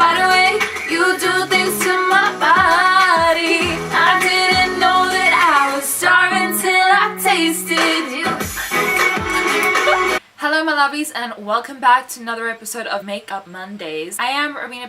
By the way, you do things to my body. I didn't know that I was starving till I tasted you. Hello my lovies and welcome back to another episode of Makeup Mondays. I am Romina.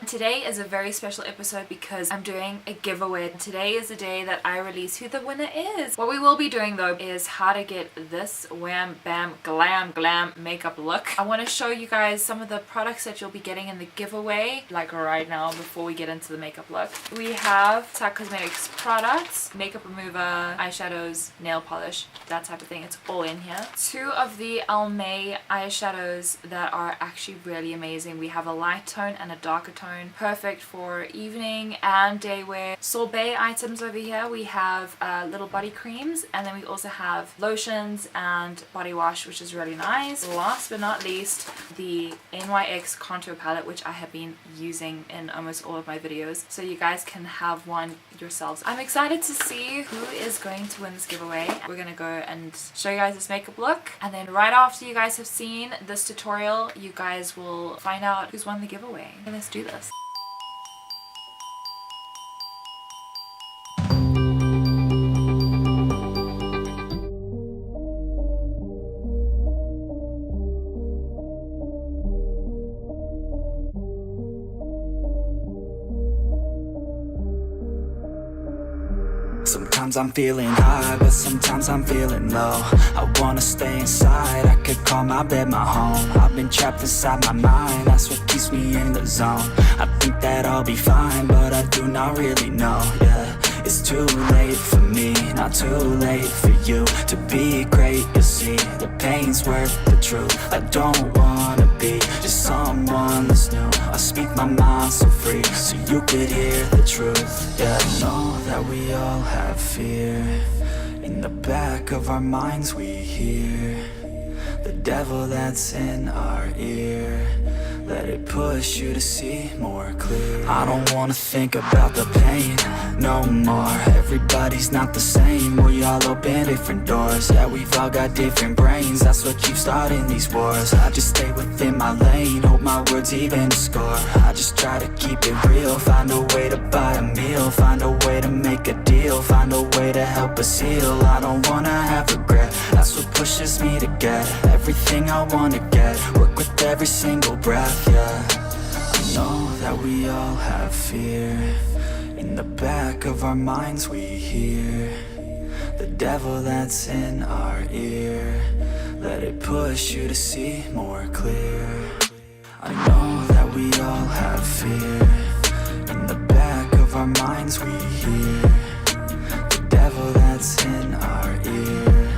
Today is a very special episode because I'm doing a giveaway. Today is the day that I release who the winner is. What we will be doing though is how to get this wham bam glam makeup look. I want to show you guys some of the products that you'll be getting in the giveaway like right now before we get into the makeup look. We have SAC Cosmetics products, makeup remover, eyeshadows, nail polish, that type of thing. It's all in here. Two of the Almay eyeshadows that are actually really amazing. We have a light tone and a darker tone, perfect for evening and day wear. Sorbet items over here. We have little body creams, and then we also have lotions and body wash, which is really nice. Last but not least, the NYX Contour Palette, which I have been using in almost all of my videos, so you guys can have one yourselves. I'm excited to see who is going to win this giveaway. We're gonna go and show you guys this makeup look, and then right after you guys have seen this tutorial, you guys will find out who's won the giveaway. Okay, let's do this. Sometimes I'm feeling high, but sometimes I'm feeling low. I wanna stay inside, I could call my bed my home. I've been trapped inside my mind, that's what keeps me in the zone. I think that I'll be fine, but I do not really know, yeah. It's too late for me, not too late for you. To be great, you'll see, the pain's worth the truth. I don't wanna be just someone that's new. I speak my mind so free, so you could hear the truth. Yeah, I know that we all have fear. In the back of our minds we hear the devil that's in our ear. Let it push you to see more clear. I don't wanna think about the pain no more. Everybody's not the same. We all open different doors. Yeah, we've all got different brains. That's what keeps starting these wars. I just stay within my lane, hope my words even score. I just try to keep it real. Find a way to buy a meal, find a way to make a deal, find a way to help us heal. I don't wanna have regret. That's what pushes me to get everything I wanna get. Work with every single breath, yeah. I know that we all have fear. In the back of our minds we hear the devil that's in our ear. Let it push you to see more clear. I know that we all have fear. In the back of our minds we hear the devil that's in our ear.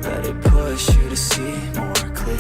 Let it push you to see more clear.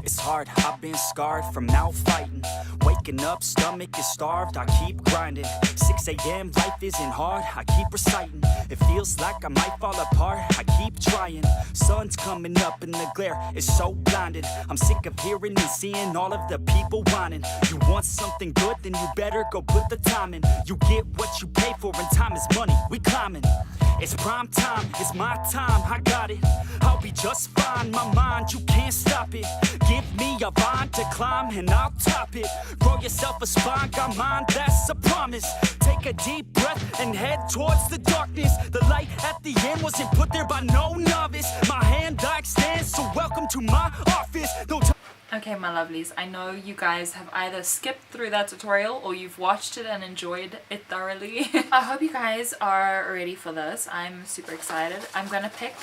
It's hard, I've been scarred from out fighting. Waking up, stomach is starved, I keep grinding. 6 a.m, life isn't hard, I keep reciting. It feels like I might fall apart, I keep trying. Sun's coming up and the glare is so blinding. I'm sick of hearing and seeing all of the people whining. You want something good, then you better go put the time in. You get what you pay for and time is money, we climbing. It's prime time, it's my time, I got it. I'll be just fine, my mind, you can't stop it. Give me a vine to climb and I'll top it. Grow yourself a spine, got mine, that's a promise. Take a deep breath and head towards the darkness. The light at the end wasn't put there by no novice. My hand I extend, so welcome to my office. No time. Okay my lovelies, I know you guys have either skipped through that tutorial or you've watched it and enjoyed it thoroughly. I hope you guys are ready for this. I'm super excited. I'm gonna pick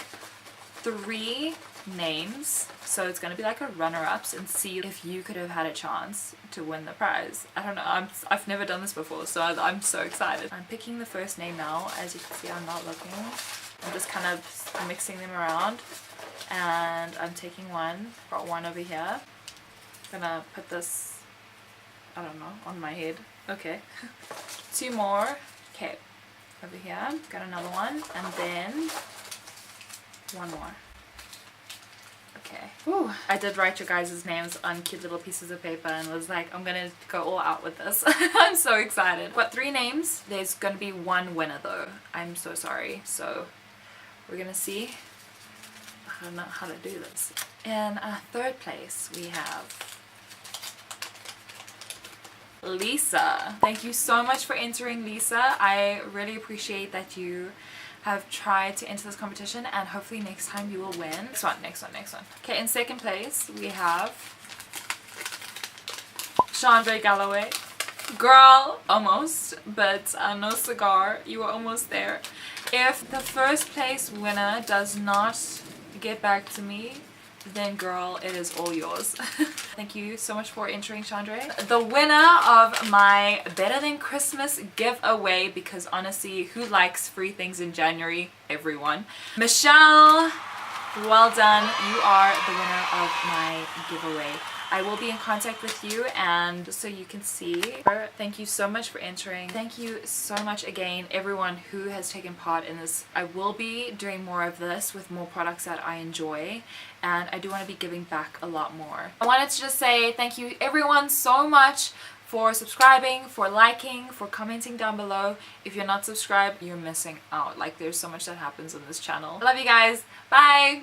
3 names, so it's gonna be like a runner-ups, and see if you could have had a chance to win the prize. I don't know, I've never done this before, so I'm so excited. I'm picking the first name now. As you can see, I'm not looking. I'm just kind of mixing them around, and I'm taking one. Got one over here. Gonna put this, I don't know, on my head. Okay. 2 more. Okay, over here. Got another one, and then one more. Okay. Whew. I did write your guys' names on cute little pieces of paper and was like, I'm gonna go all out with this. I'm so excited. Got 3 names. There's gonna be 1 winner though. I'm so sorry. So we're gonna see. I don't know how to do this. In 3rd place we have Lisa. Thank you so much for entering, Lisa. I really appreciate that you have tried to enter this competition, and hopefully next time you will win. Next one. Okay, in 2nd place we have Chandra Galloway. Girl, almost, but no cigar. You were almost there. If the 1st place winner does not get back to me, then girl, it is all yours. Thank you so much for entering, Chandra. The winner of my Better Than Christmas giveaway, because honestly, who likes free things in January? Everyone. Michelle, well done. You are the winner of my giveaway. I will be in contact with you, and so you can see. Thank you so much for entering. Thank you so much again, everyone who has taken part in this. I will be doing more of this with more products that I enjoy, and I do want to be giving back a lot more. I wanted to just say thank you everyone so much for subscribing, for liking, for commenting down below. If you're not subscribed, you're missing out. Like, there's so much that happens on this channel. I love you guys. Bye.